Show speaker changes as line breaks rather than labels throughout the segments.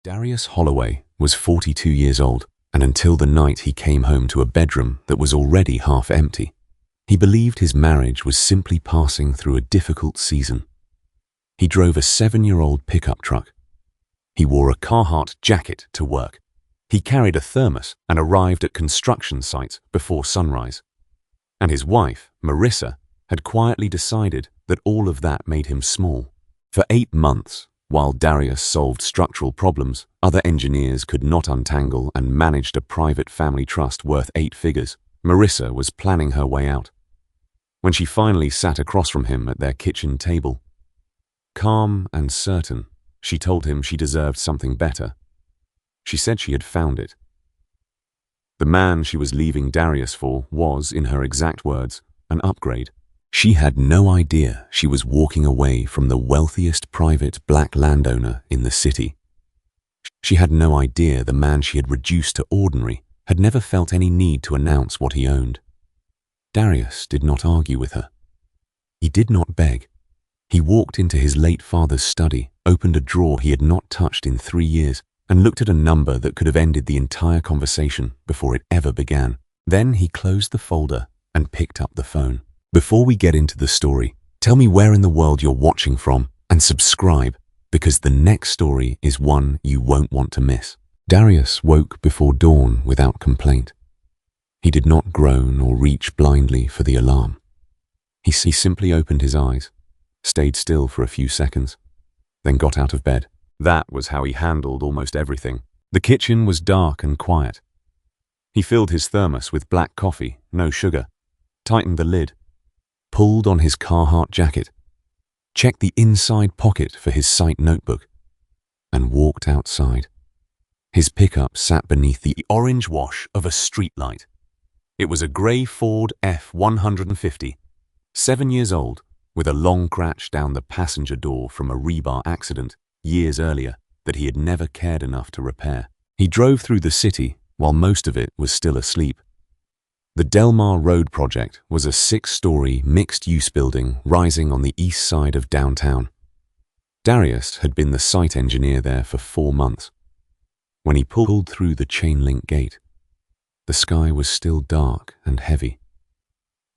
Darius Holloway was 42 years old, and until the night he came home to a bedroom that was already half empty, he believed his marriage was simply passing through a difficult season. He drove a 7-year-old pickup truck. He wore a Carhartt jacket to work. He carried a thermos and arrived at construction sites before sunrise. And his wife, Marissa, had quietly decided that all of that made him small. For 8 months, while Darius solved structural problems other engineers could not untangle and managed a private family trust worth 8 figures, Marissa was planning her way out. When she finally sat across from him at their kitchen table, calm and certain, she told him she deserved something better. She said she had found it. The man she was leaving Darius for was, in her exact words, an upgrade. She had no idea she was walking away from the wealthiest private black landowner in the city. She had no idea the man she had reduced to ordinary had never felt any need to announce what he owned. Darius did not argue with her. He did not beg. He walked into his late father's study, opened a drawer he had not touched in 3 years, and looked at a number that could have ended the entire conversation before it ever began. Then he closed the folder and picked up the phone. Before we get into the story, tell me where in the world you're watching from and subscribe, because the next story is one you won't want to miss. Darius woke before dawn without complaint. He did not groan or reach blindly for the alarm. He simply opened his eyes, stayed still for a few seconds, then got out of bed. That was how he handled almost everything. The kitchen was dark and quiet. He filled his thermos with black coffee, no sugar, tightened the lid, pulled on his Carhartt jacket, checked the inside pocket for his site notebook, and walked outside. His pickup sat beneath the orange wash of a streetlight. It was a grey Ford F-150, 7 years old, with a long scratch down the passenger door from a rebar accident years earlier that he had never cared enough to repair. He drove through the city while most of it was still asleep. The Delmar Road project was a 6-story mixed-use building rising on the east side of downtown. Darius had been the site engineer there for 4 months. When he pulled through the chain-link gate, the sky was still dark and heavy.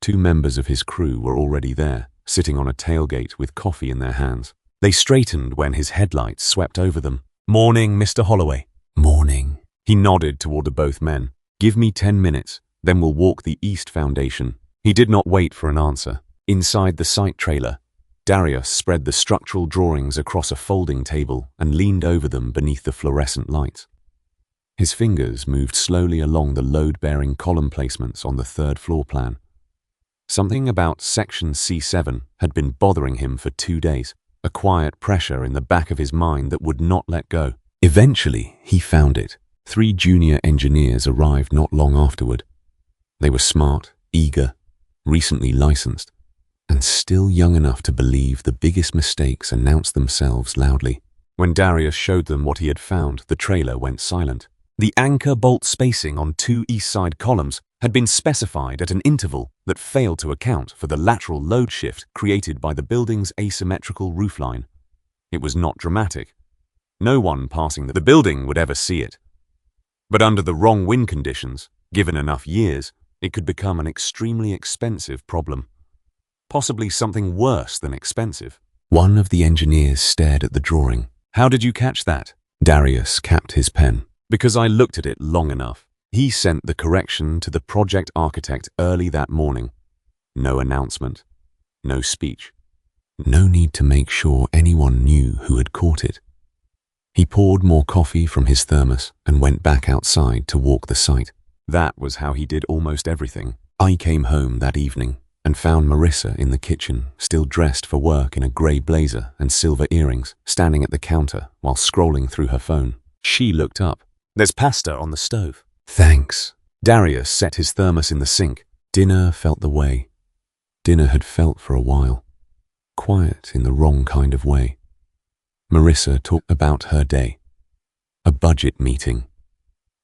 2 members of his crew were already there, sitting on a tailgate with coffee in their hands. They straightened when his headlights swept over them. "Morning, Mr. Holloway." "Morning." He nodded toward the both men. "Give me 10 minutes. Then we'll walk the East Foundation." He did not wait for an answer. Inside the site trailer, Darius spread the structural drawings across a folding table and leaned over them beneath the fluorescent lights. His fingers moved slowly along the load-bearing column placements on the 3rd floor plan. Something about Section C7 had been bothering him for 2 days, a quiet pressure in the back of his mind that would not let go. Eventually, he found it. 3 junior engineers arrived not long afterward. They were smart, eager, recently licensed, and still young enough to believe the biggest mistakes announced themselves loudly. When Darius showed them what he had found, the trailer went silent. The anchor bolt spacing on 2 east side columns had been specified at an interval that failed to account for the lateral load shift created by the building's asymmetrical roofline. It was not dramatic. No one passing the building would ever see it. But under the wrong wind conditions, given enough years, it could become an extremely expensive problem. Possibly something worse than expensive. One of the engineers stared at the drawing. "How did you catch that?" Darius capped his pen. "Because I looked at it long enough." He sent the correction to the project architect early that morning. No announcement, no speech. No need to make sure anyone knew who had caught it. He poured more coffee from his thermos and went back outside to walk the site. That was how he did almost everything. I came home that evening and found Marissa in the kitchen, still dressed for work in a grey blazer and silver earrings, standing at the counter while scrolling through her phone. She looked up. "There's pasta on the stove." "Thanks." Darius set his thermos in the sink. Dinner felt the way. Dinner had felt for a while. Quiet in the wrong kind of way. Marissa talked about her day. A budget meeting.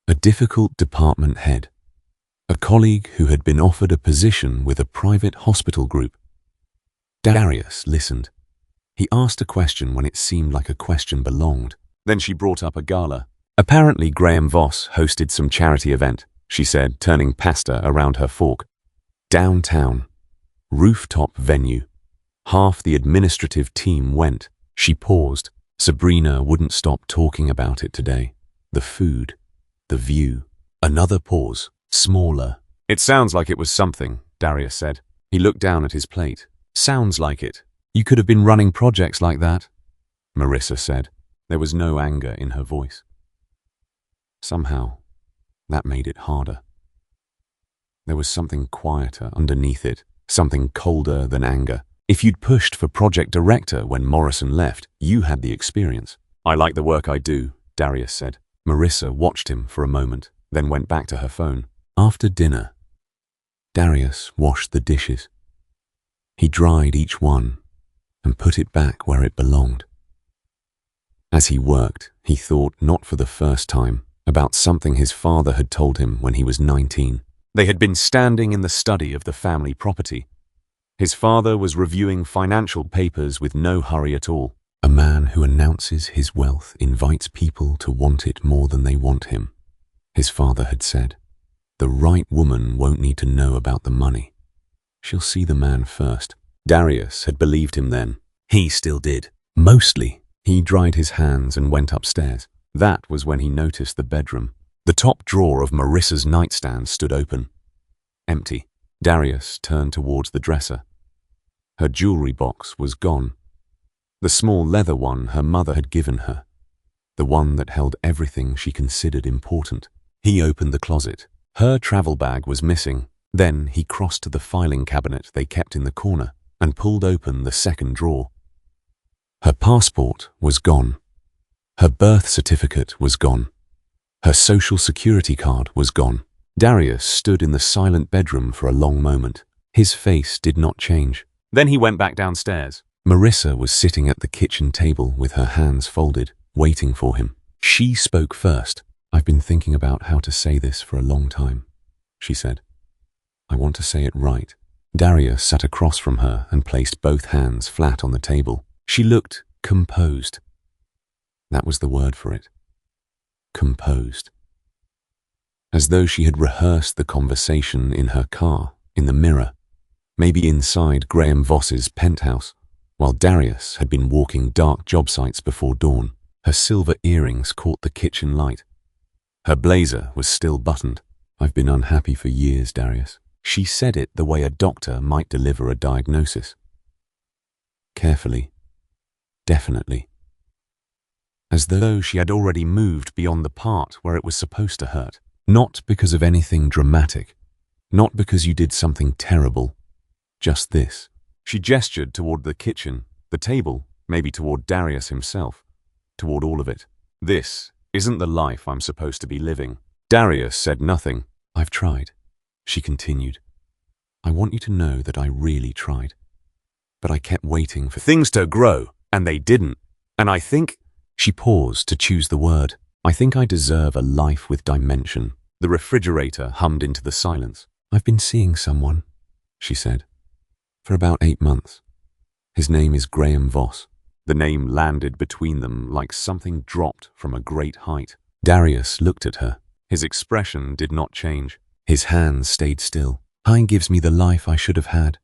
A difficult department head. A colleague who had been offered a position with a private hospital group. Darius listened. He asked a question when it seemed like a question belonged. Then she brought up a gala. Apparently Graham Voss hosted some charity event, she said, turning pasta around her fork. Downtown. Rooftop venue. Half the administrative team went. She paused. Sabrina wouldn't stop talking about it today. The food. The view. Another pause. Smaller. It sounds like it was something, Darius said. He looked down at his plate. Sounds like it. You could have been running projects like that, Marissa said. There was no anger in her voice. Somehow, that made it harder. There was something quieter underneath it, something colder than anger. If you'd pushed for project director when Morrison left, you had the experience. I like the work I do, Darius said. Marissa watched him for a moment, then went back to her phone. After dinner, Darius washed the dishes. He dried each one and put it back where it belonged. As he worked, he thought, not for the first time, about something his father had told him when he was 19. They had been standing in the study of the family property. His father was reviewing financial papers with no hurry at all. A man who announces his wealth invites people to want it more than they want him, his father had said. The right woman won't need to know about the money. She'll see the man first. Darius had believed him then. He still did. Mostly. He dried his hands and went upstairs. That was when he noticed the bedroom. The top drawer of Marissa's nightstand stood open. Empty. Darius turned towards the dresser. Her jewelry box was gone. The small leather one her mother had given her. The one that held everything she considered important. He opened the closet. Her travel bag was missing. Then he crossed to the filing cabinet they kept in the corner and pulled open the second drawer. Her passport was gone. Her birth certificate was gone. Her social security card was gone. Darius stood in the silent bedroom for a long moment. His face did not change. Then he went back downstairs. Marissa was sitting at the kitchen table with her hands folded, waiting for him. She spoke first. I've been thinking about how to say this for a long time, she said. I want to say it right. Darius sat across from her and placed both hands flat on the table. She looked composed. That was the word for it. Composed. As though she had rehearsed the conversation in her car, in the mirror, maybe inside Graham Voss's penthouse, while Darius had been walking dark job sites before dawn. Her silver earrings caught the kitchen light. Her blazer was still buttoned. I've been unhappy for years, Darius. She said it the way a doctor might deliver a diagnosis. Carefully. Definitely. As though she had already moved beyond the part where it was supposed to hurt. Not because of anything dramatic. Not because you did something terrible. Just this. She gestured toward the kitchen, the table, maybe toward Darius himself. Toward all of it. This isn't the life I'm supposed to be living. Darius said nothing. I've tried, she continued. I want you to know that I really tried. But I kept waiting for things to grow, and they didn't. And I think... She paused to choose the word. I think I deserve a life with dimension. The refrigerator hummed into the silence. I've been seeing someone, she said, for about 8 months. His name is Graham Voss. The name landed between them like something dropped from a great height. Darius looked at her. His expression did not change. His hands stayed still. Hein gives me the life I should have had,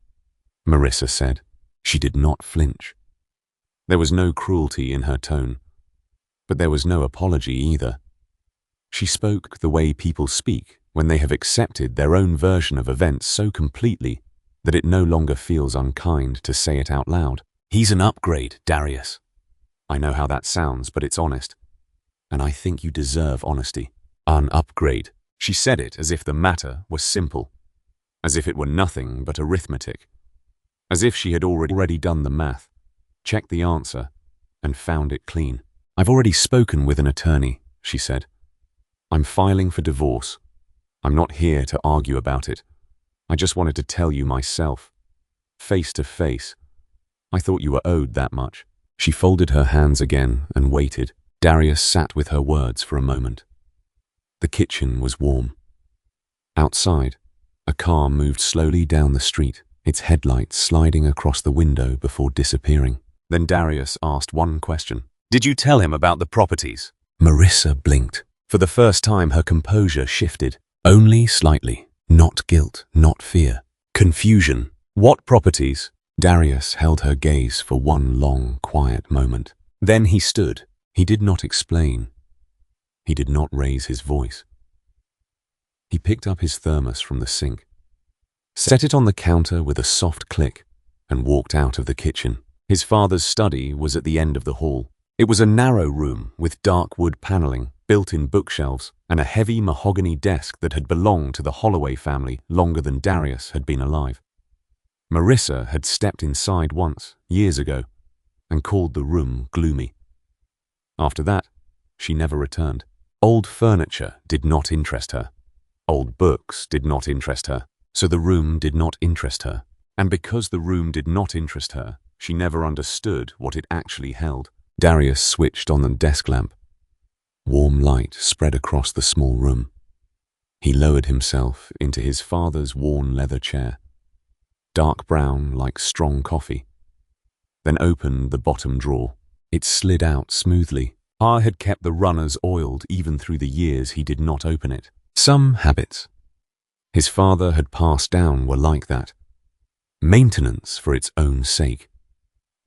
Marissa said. She did not flinch. There was no cruelty in her tone. But there was no apology either. She spoke the way people speak when they have accepted their own version of events so completely that it no longer feels unkind to say it out loud. He's an upgrade, Darius. I know how that sounds, but it's honest. And I think you deserve honesty. An upgrade. She said it as if the matter was simple. As if it were nothing but arithmetic. As if she had already done the math, checked the answer, and found it clean. I've already spoken with an attorney, she said. I'm filing for divorce. I'm not here to argue about it. I just wanted to tell you myself. Face to face. I thought you were owed that much. She folded her hands again and waited. Darius sat with her words for a moment. The kitchen was warm. Outside, a car moved slowly down the street, its headlights sliding across the window before disappearing. Then Darius asked one question. Did you tell him about the properties? Marissa blinked. For the first time, her composure shifted. Only slightly. Not guilt, not fear. Confusion. What properties? Darius held her gaze for one long, quiet moment. Then he stood. He did not explain. He did not raise his voice. He picked up his thermos from the sink, set it on the counter with a soft click, and walked out of the kitchen. His father's study was at the end of the hall. It was a narrow room with dark wood paneling, built-in bookshelves, and a heavy mahogany desk that had belonged to the Holloway family longer than Darius had been alive. Marissa had stepped inside once, years ago, and called the room gloomy. After that, she never returned. Old furniture did not interest her. Old books did not interest her. So the room did not interest her. And because the room did not interest her, she never understood what it actually held. Darius switched on the desk lamp. Warm light spread across the small room. He lowered himself into his father's worn leather chair, dark brown like strong coffee, then opened the bottom drawer. It slid out smoothly. Pa had kept the runners oiled even through the years he did not open it. Some habits his father had passed down were like that. Maintenance for its own sake.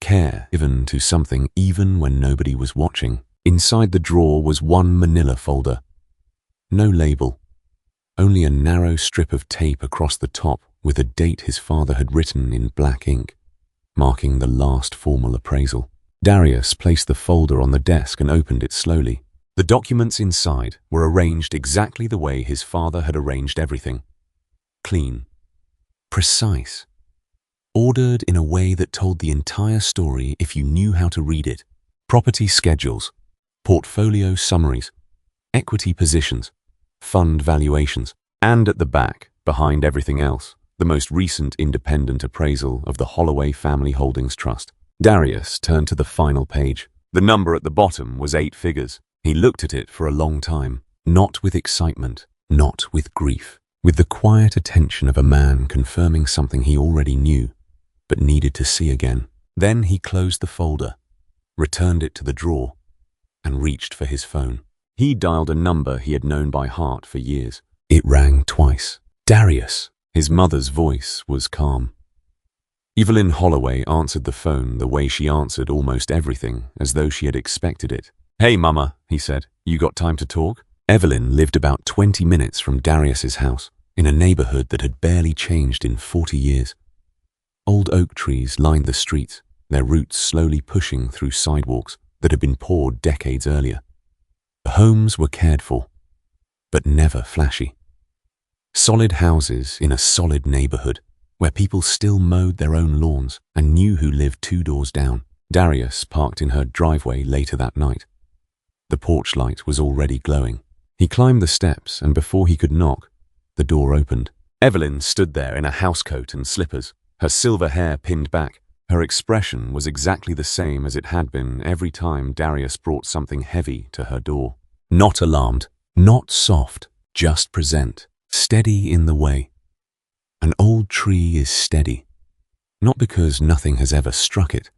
Care given to something even when nobody was watching. Inside the drawer was one manila folder. No label. Only a narrow strip of tape across the top with a date his father had written in black ink, marking the last formal appraisal. Darius placed the folder on the desk and opened it slowly. The documents inside were arranged exactly the way his father had arranged everything. Clean. Precise. Ordered in a way that told the entire story if you knew how to read it. Property schedules, portfolio summaries, equity positions, fund valuations, and at the back, behind everything else, the most recent independent appraisal of the Holloway Family Holdings Trust. Darius turned to the final page. The number at the bottom was 8 figures. He looked at it for a long time, not with excitement, not with grief, with the quiet attention of a man confirming something he already knew, but needed to see again. Then he closed the folder, returned it to the drawer, and reached for his phone. He dialed a number he had known by heart for years. It rang twice. Darius. His mother's voice was calm. Evelyn Holloway answered the phone the way she answered almost everything, as though she had expected it. "Hey, Mama," he said. "You got time to talk?" Evelyn lived about 20 minutes from Darius's house, in a neighborhood that had barely changed in 40 years. Old oak trees lined the streets, their roots slowly pushing through sidewalks that had been poured decades earlier. The homes were cared for, but never flashy. Solid houses in a solid neighborhood, where people still mowed their own lawns and knew who lived 2 doors down. Darius parked in her driveway later that night. The porch light was already glowing. He climbed the steps, and before he could knock, the door opened. Evelyn stood there in a housecoat and slippers, her silver hair pinned back. Her expression was exactly the same as it had been every time Darius brought something heavy to her door. Not alarmed, not soft, just present, steady in the way. An old tree is steady, not because nothing has ever struck it,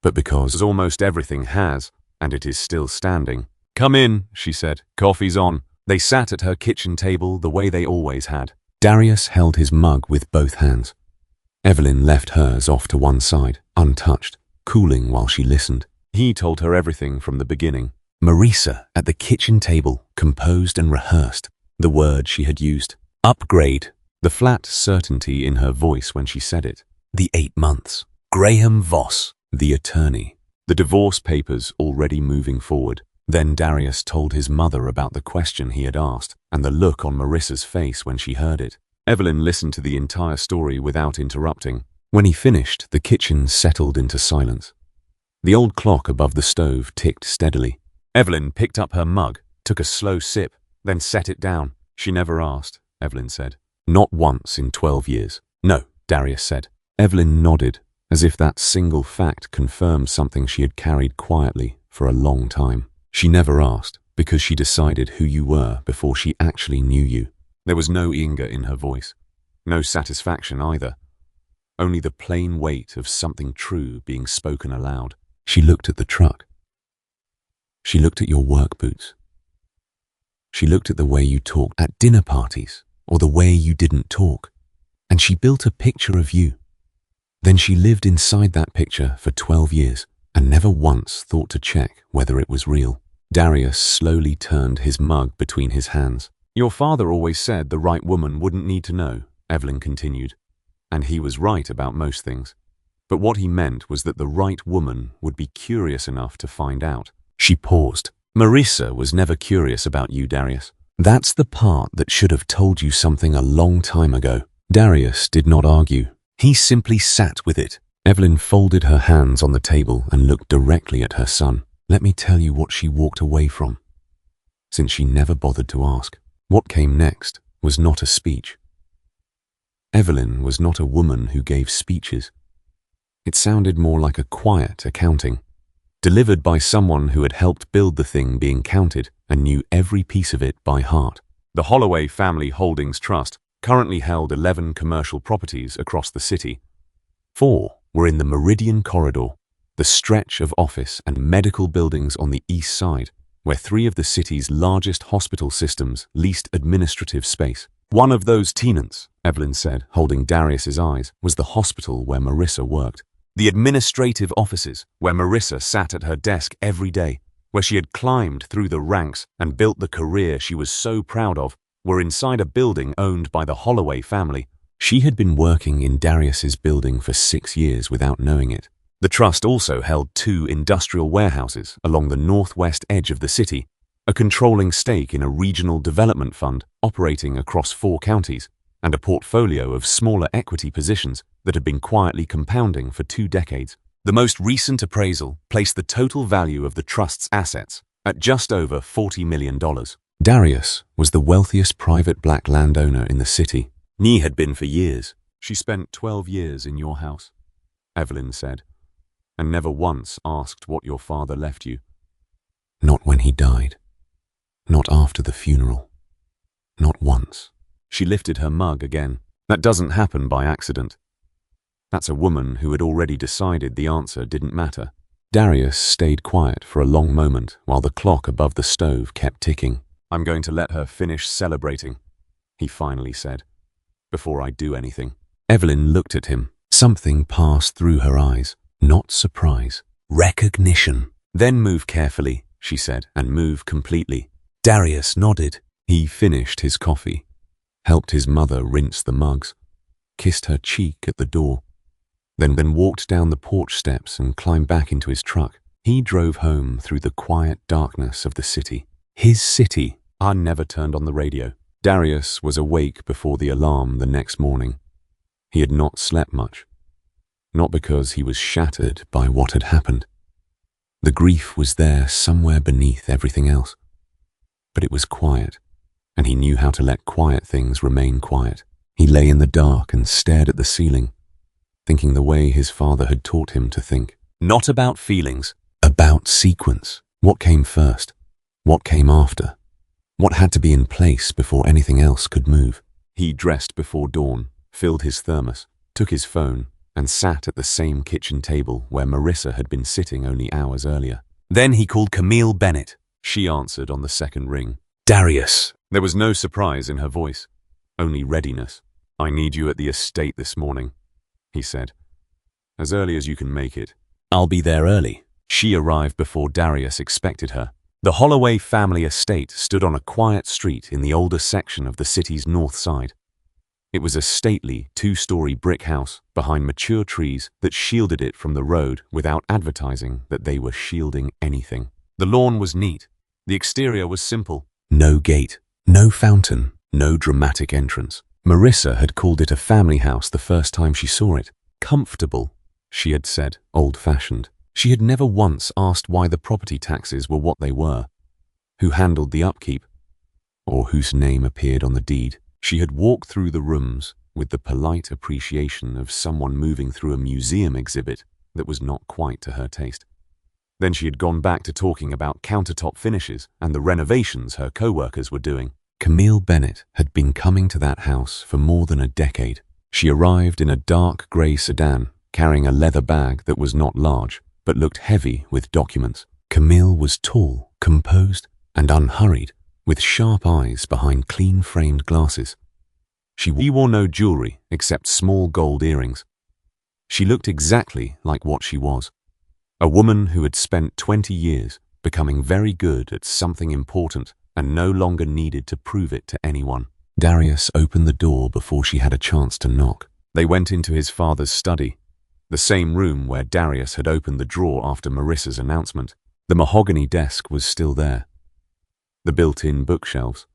but because almost everything has, and it is still standing. "Come in," she said. "Coffee's on." They sat at her kitchen table the way they always had. Darius held his mug with both hands. Evelyn left hers off to one side, untouched, cooling while she listened. He told her everything from the beginning. Marissa, at the kitchen table, composed and rehearsed the word she had used. Upgrade. The flat certainty in her voice when she said it. The 8 months. Graham Voss, the attorney. The divorce papers already moving forward. Then Darius told his mother about the question he had asked and the look on Marissa's face when she heard it. Evelyn listened to the entire story without interrupting. When he finished, the kitchen settled into silence. The old clock above the stove ticked steadily. Evelyn picked up her mug, took a slow sip, then set it down. "She never asked," Evelyn said. "Not once in 12 years. No," Darius said. Evelyn nodded, as if that single fact confirmed something she had carried quietly for a long time. "She never asked because she decided who you were before she actually knew you." There was no anger in her voice, no satisfaction either, only the plain weight of something true being spoken aloud. She looked at the truck. She looked at your work boots. She looked at the way you talked at dinner parties, or the way you didn't talk, and she built a picture of you. Then she lived inside that picture for 12 years and never once thought to check whether it was real. Darius slowly turned his mug between his hands. Your father always said the right woman wouldn't need to know, Evelyn continued, and he was right about most things. But what he meant was that the right woman would be curious enough to find out. She paused. Marissa was never curious about you, Darius. That's the part that should have told you something a long time ago. Darius did not argue. He simply sat with it. Evelyn folded her hands on the table and looked directly at her son. Let me tell you what she walked away from, since she never bothered to ask. What came next was not a speech. Evelyn was not a woman who gave speeches. It sounded more like a quiet accounting, delivered by someone who had helped build the thing being counted and knew every piece of it by heart. The Holloway Family Holdings Trust currently held 11 commercial properties across the city. 4 were in the Meridian Corridor, the stretch of office and medical buildings on the east side, where 3 of the city's largest hospital systems leased administrative space. One of those tenants, Evelyn said, holding Darius's eyes, was the hospital where Marissa worked. The administrative offices, where Marissa sat at her desk every day, where she had climbed through the ranks and built the career she was so proud of, were inside a building owned by the Holloway family. She had been working in Darius's building for 6 years without knowing it. The trust also held 2 industrial warehouses along the northwest edge of the city, a controlling stake in a regional development fund operating across 4 counties, and a portfolio of smaller equity positions that had been quietly compounding for 2 decades. The most recent appraisal placed the total value of the trust's assets at just over $40 million. Darius was the wealthiest private black landowner in the city. He had been for years. She spent 12 years in your house, Evelyn said, and never once asked what your father left you. Not when he died. Not after the funeral. Not once. She lifted her mug again. That doesn't happen by accident. That's a woman who had already decided the answer didn't matter. Darius stayed quiet for a long moment while the clock above the stove kept ticking. I'm going to let her finish celebrating, he finally said, before I do anything. Evelyn looked at him. Something passed through her eyes. Not surprise. Recognition. Then move carefully, she said, and move completely. Darius nodded. He finished his coffee, helped his mother rinse the mugs, kissed her cheek at the door, then walked down the porch steps and climbed back into his truck. He drove home through the quiet darkness of the city. His city. I never turned on the radio. Darius was awake before the alarm the next morning. He had not slept much. Not because he was shattered by what had happened. The grief was there somewhere beneath everything else. But it was quiet, and he knew how to let quiet things remain quiet. He lay in the dark and stared at the ceiling, thinking the way his father had taught him to think. Not about feelings, about sequence. What came first? What came after? What had to be in place before anything else could move? He dressed before dawn, filled his thermos, took his phone, and sat at the same kitchen table where Marissa had been sitting only hours earlier. Then he called Camille Bennett. She answered on the second ring. Darius. There was no surprise in her voice, only readiness. I need you at the estate this morning, he said. As early as you can make it. I'll be there early. She arrived before Darius expected her. The Holloway family estate stood on a quiet street in the older section of the city's north side. It was a stately 2-story brick house behind mature trees that shielded it from the road without advertising that they were shielding anything. The lawn was neat. The exterior was simple. No gate, no fountain, no dramatic entrance. Marissa had called it a family house the first time she saw it. Comfortable, she had said, old-fashioned. She had never once asked why the property taxes were what they were, who handled the upkeep, or whose name appeared on the deed. She had walked through the rooms with the polite appreciation of someone moving through a museum exhibit that was not quite to her taste. Then she had gone back to talking about countertop finishes and the renovations her co-workers were doing. Camille Bennett had been coming to that house for more than a decade. She arrived in a dark grey sedan, carrying a leather bag that was not large, but looked heavy with documents. Camille was tall, composed, and unhurried, with sharp eyes behind clean-framed glasses. She wore no jewelry except small gold earrings. She looked exactly like what she was, a woman who had spent 20 years becoming very good at something important and no longer needed to prove it to anyone. Darius opened the door before she had a chance to knock. They went into his father's study, the same room where Darius had opened the drawer after Marissa's announcement. The mahogany desk was still there, the built-in bookshelves,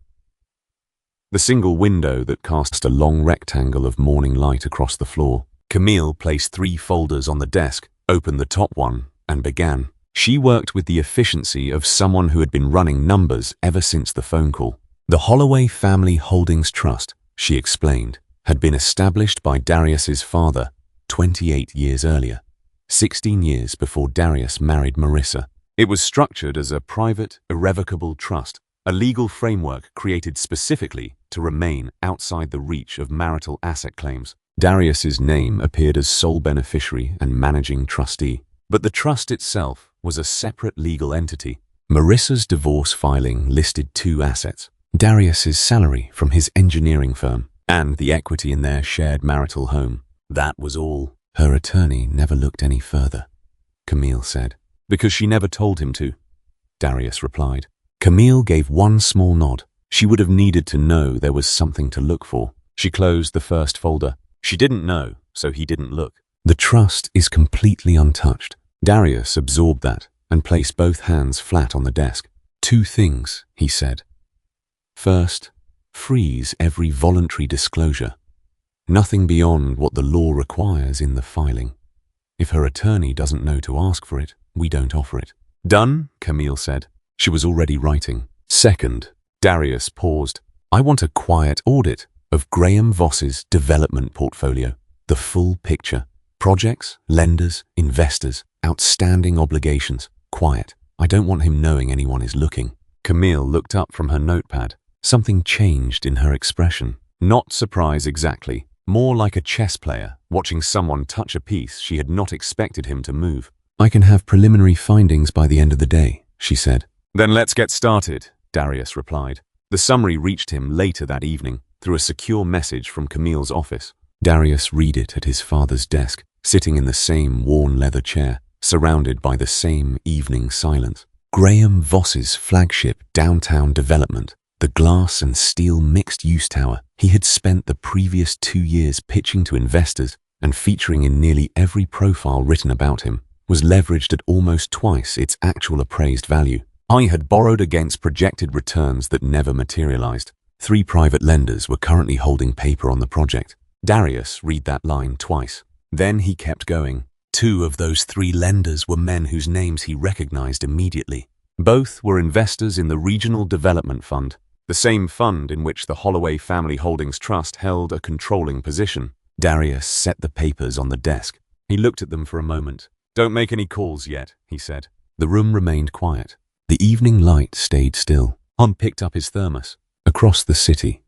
the single window that cast a long rectangle of morning light across the floor. Camille placed 3 folders on the desk, opened the top one, and began. She worked with the efficiency of someone who had been running numbers ever since the phone call. The Holloway Family Holdings Trust, she explained, had been established by Darius's father 28 years earlier, 16 years before Darius married Marissa. It was structured as a private, irrevocable trust, a legal framework created specifically to remain outside the reach of marital asset claims. Darius's name appeared as sole beneficiary and managing trustee, but the trust itself was a separate legal entity. Marissa's divorce filing listed 2 assets: Darius's salary from his engineering firm and the equity in their shared marital home. That was all. Her attorney never looked any further, Camille said. Because she never told him to, Darius replied. Camille gave one small nod. She would have needed to know there was something to look for. She closed the first folder. She didn't know, so he didn't look. The trust is completely untouched. Darius absorbed that and placed both hands flat on the desk. 2 things, he said. First, freeze every voluntary disclosure. Nothing beyond what the law requires in the filing. If her attorney doesn't know to ask for it, we don't offer it. Done, Camille said. She was already writing. Second, Darius paused. I want a quiet audit of Graham Voss's development portfolio. The full picture. Projects, lenders, investors, outstanding obligations. Quiet. I don't want him knowing anyone is looking. Camille looked up from her notepad. Something changed in her expression. Not surprise exactly. More like a chess player watching someone touch a piece she had not expected him to move. I can have preliminary findings by the end of the day, she said. Then let's get started, Darius replied. The summary reached him later that evening through a secure message from Camille's office. Darius read it at his father's desk, sitting in the same worn leather chair, surrounded by the same evening silence. Graham Voss's flagship downtown development, the glass and steel mixed-use tower he had spent the previous 2 years pitching to investors and featuring in nearly every profile written about him, was leveraged at almost twice its actual appraised value. I had borrowed against projected returns that never materialized. 3 private lenders were currently holding paper on the project. Darius read that line twice. Then he kept going. 2 of those 3 lenders were men whose names he recognized immediately. Both were investors in the Regional Development Fund, the same fund in which the Holloway Family Holdings Trust held a controlling position. Darius set the papers on the desk. He looked at them for a moment. Don't make any calls yet, he said. The room remained quiet. The evening light stayed still. Hon picked up his thermos. Across the city,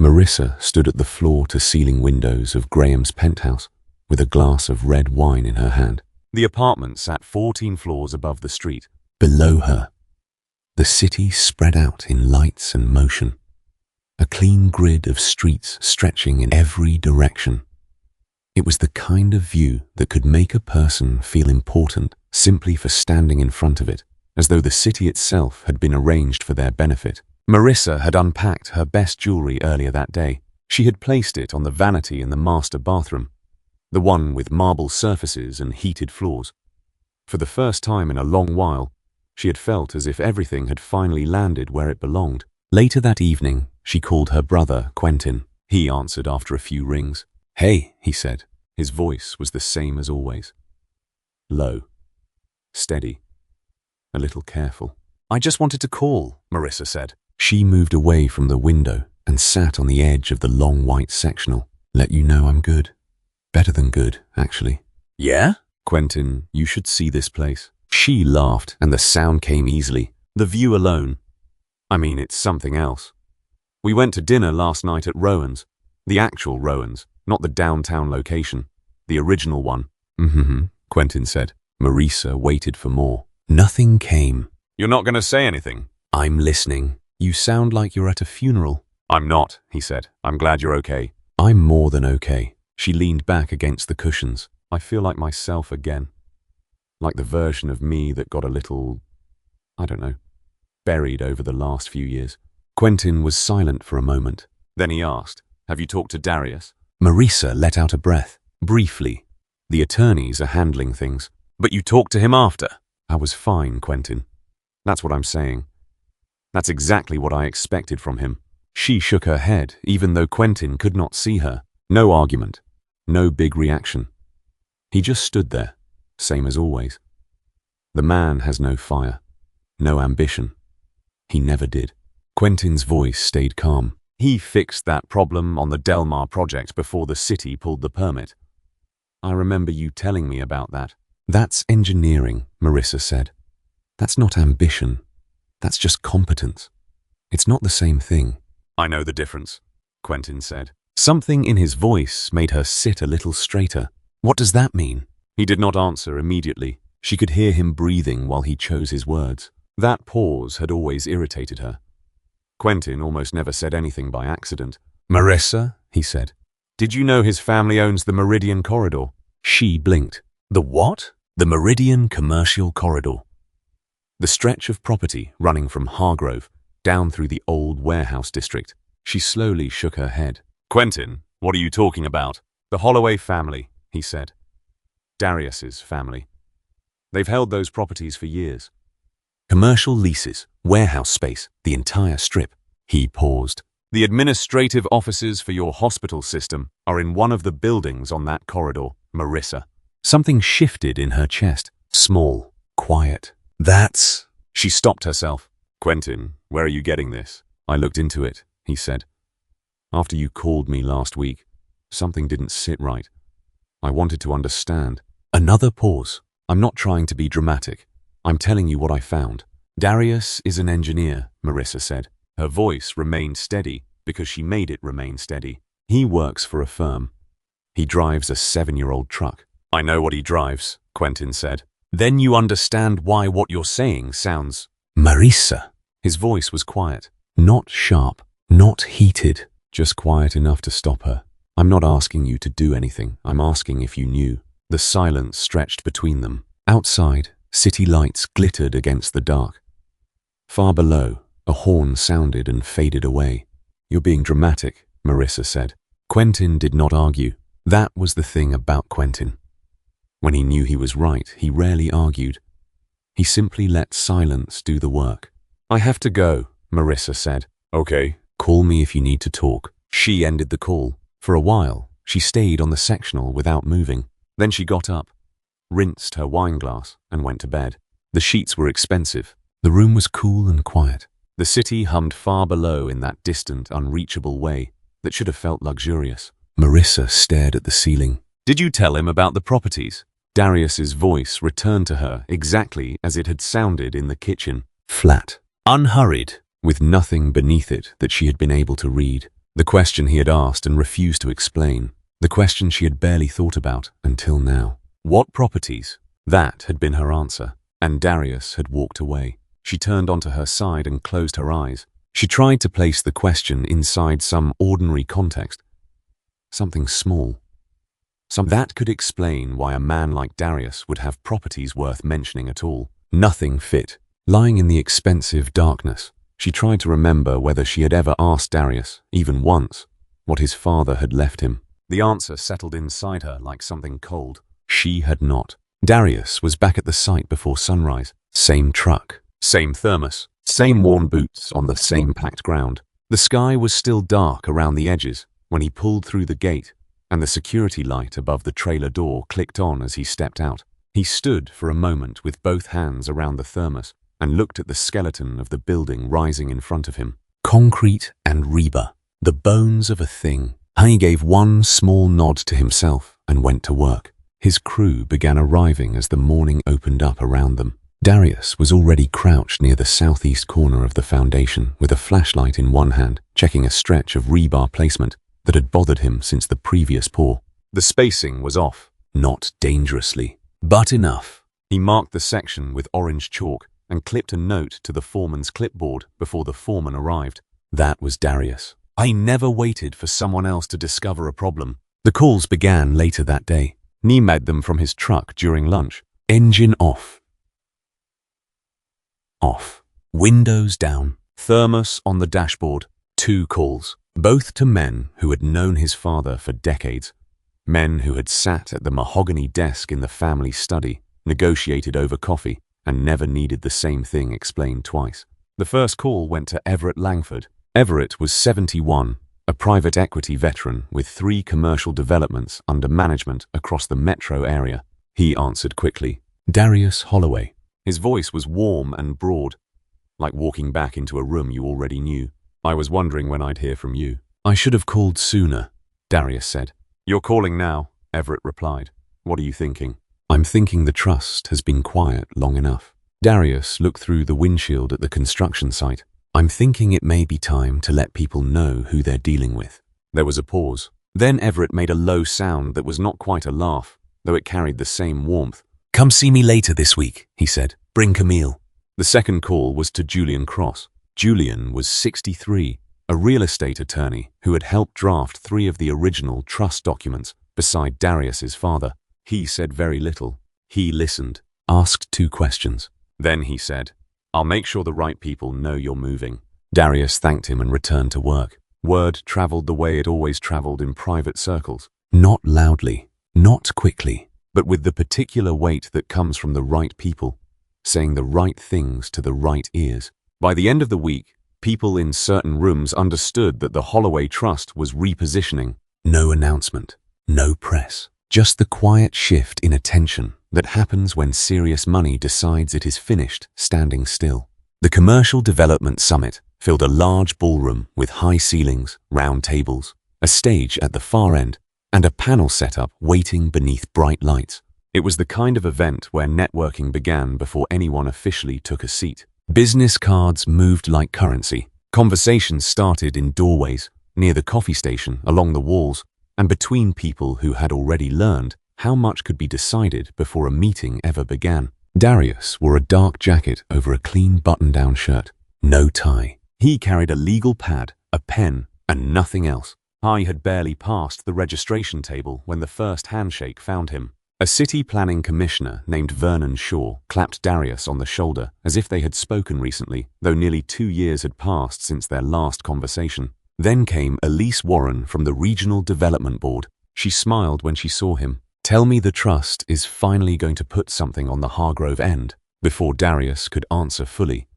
Marissa stood at the floor-to-ceiling windows of Graham's penthouse with a glass of red wine in her hand. The apartment sat 14 floors above the street. Below her, the city spread out in lights and motion, a clean grid of streets stretching in every direction. It was the kind of view that could make a person feel important simply for standing in front of it, as though the city itself had been arranged for their benefit. Marissa had unpacked her best jewelry earlier that day. She had placed it on the vanity in the master bathroom, the one with marble surfaces and heated floors. For the first time in a long while, she had felt as if everything had finally landed where it belonged. Later that evening, she called her brother, Quentin. He answered after a few rings. Hey, he said. His voice was the same as always. Low, steady, a little careful. I just wanted to call, Marissa said. She moved away from the window and sat on the edge of the long white sectional. Let you know I'm good. Better than good, actually. Yeah? Quentin, you should see this place. She laughed, and the sound came easily. The view alone. I mean, it's something else. We went to dinner last night at Rowan's. The actual Rowan's, not the downtown location. The original one. Quentin said. Marissa waited for more. Nothing came.
You're not going to say anything?
I'm listening. You sound like you're at a funeral.
I'm not, he said. I'm glad you're okay.
I'm more than okay. She leaned back against the cushions.
I feel like myself again. Like the version of me that got a little, I don't know, buried over the last few years.
Quentin was silent for a moment.
Then he asked, have you talked to Darius?
Marissa let out a breath. Briefly. The attorneys are handling things.
But you talked to him after?
I was fine, Quentin.
That's what I'm saying. That's exactly what I expected from him.
She shook her head, even though Quentin could not see her. No argument. No big reaction. He just stood there, same as always. The man has no fire, no ambition. He never did. Quentin's voice stayed calm.
He fixed that problem on the Delmar project before the city pulled the permit. I remember you telling me about that.
That's engineering, Marissa said. That's not ambition. That's just competence. It's not the same thing.
I know the difference, Quentin said.
Something in his voice made her sit a little straighter. What does that mean?
He did not answer immediately.
She could hear him breathing while he chose his words.
That pause had always irritated her. Quentin almost never said anything by accident.
Marissa, he said.
Did you know his family owns the Meridian Corridor?
She blinked. The what? The Meridian Commercial Corridor. The stretch of property running from Hargrove down through the old warehouse district. She slowly shook her head.
Quentin, what are you talking about? The Holloway family, he said. Darius's family. They've held those properties for years.
Commercial leases, warehouse space, the entire strip. He paused.
The administrative offices for your hospital system are in one of the buildings on that corridor, Marissa.
Something shifted in her chest. Small, quiet. That's...
She stopped herself. Quentin, where are you getting this?
I looked into it, he said. After you called me last week, something didn't sit right. I wanted to understand. Another pause. I'm not trying to be dramatic. I'm telling you what I found. Darius is an engineer, Marissa said.
Her voice remained steady because she made it remain steady.
He works for a firm. He drives a 7-year-old truck.
I know what he drives, Quentin said.
Then you understand why what you're saying sounds... Marissa. His voice was quiet. Not sharp. Not heated. Just quiet enough to stop her. I'm not asking you to do anything. I'm asking if you knew. The silence stretched between them. Outside, city lights glittered against the dark. Far below, a horn sounded and faded away. You're being dramatic, Marissa said. Quentin did not argue. That was the thing about Quentin. When he knew he was right, he rarely argued. He simply let silence do the work. I have to go, Marissa said.
Okay.
Call me if you need to talk. She ended the call. For a while, she stayed on the sectional without moving. Then she got up, rinsed her wine glass, and went to bed. The sheets were expensive. The room was cool and quiet. The city hummed far below in that distant, unreachable way that should have felt luxurious. Marissa stared at the ceiling.
Did you tell him about the properties?
Darius's voice returned to her exactly as it had sounded in the kitchen. Flat. Unhurried. With nothing beneath it that she had been able to read. The question he had asked and refused to explain. The question she had barely thought about until now. What properties? That had been her answer. And Darius had walked away. She turned onto her side and closed her eyes. She tried to place the question inside some ordinary context. Something small. That could explain why a man like Darius would have properties worth mentioning at all. Nothing fit. Lying in the expensive darkness, she tried to remember whether she had ever asked Darius, even once, what his father had left him.
The answer settled inside her like something cold.
She had not. Darius was back at the site before sunrise. Same truck.
Same thermos.
Same worn boots on the same packed ground. The sky was still dark around the edges when he pulled through the gate, and the security light above the trailer door clicked on as he stepped out. He stood for a moment with both hands around the thermos and looked at the skeleton of the building rising in front of him. Concrete and rebar, the bones of a thing. He gave one small nod to himself and went to work. His crew began arriving as the morning opened up around them. Darius was already crouched near the southeast corner of the foundation with a flashlight in one hand, checking a stretch of rebar placement that had bothered him since the previous pour.
The spacing was off.
Not dangerously, but enough.
He marked the section with orange chalk and clipped a note to the foreman's clipboard before the foreman arrived.
That was Darius.
I never waited for someone else to discover a problem.
The calls began later that day.
He made them from his truck during lunch.
Engine off. Off. Windows down.
Thermos on the dashboard.
2 calls, both to men who had known his father for decades. Men who had sat at the mahogany desk in the family study, negotiated over coffee, and never needed the same thing explained twice.
The first call went to Everett Langford.
Everett was 71, a private equity veteran with 3 commercial developments under management across the metro area. He answered quickly. Darius Holloway.
His voice was warm and broad, like walking back into a room you already knew. I was wondering when I'd hear from you.
I should have called sooner, Darius said.
You're calling now, Everett replied. What are you thinking?
I'm thinking the trust has been quiet long enough. Darius looked through the windshield at the construction site. I'm thinking it may be time to let people know who they're dealing with.
There was a pause. Then Everett made a low sound that was not quite a laugh, though it carried the same warmth.
Come see me later this week, he said. Bring Camille.
The second call was to Julian Cross.
Julian was 63, a real estate attorney who had helped draft 3 of the original trust documents beside Darius's father.
He said very little.
He listened, asked 2 questions.
Then he said, I'll make sure the right people know you're moving.
Darius thanked him and returned to work.
Word traveled the way it always traveled in private circles.
Not loudly, not quickly,
but with the particular weight that comes from the right people, saying the right things to the right ears. By the end of the week, people in certain rooms understood that the Holloway Trust was repositioning.
No announcement, no press, just the quiet shift in attention that happens when serious money decides it is finished standing still. The Commercial Development Summit filled a large ballroom with high ceilings, round tables, a stage at the far end, and a panel setup waiting beneath bright lights.
It was the kind of event where networking began before anyone officially took a seat.
Business cards moved like currency. Conversations started in doorways, near the coffee station, along the walls, and between people who had already learned how much could be decided before a meeting ever began. Darius wore a dark jacket over a clean button-down shirt. No tie.
He carried a legal pad, a pen, and nothing else. I had barely passed the registration table when the first handshake found him. A city planning commissioner named Vernon Shaw clapped Darius on the shoulder as if they had spoken recently, though nearly 2 years had passed since their last conversation. Then came Elise Warren from the Regional Development Board. She smiled when she saw him. Tell me the trust is finally going to put something on the Hargrove end. Before Darius could answer fully,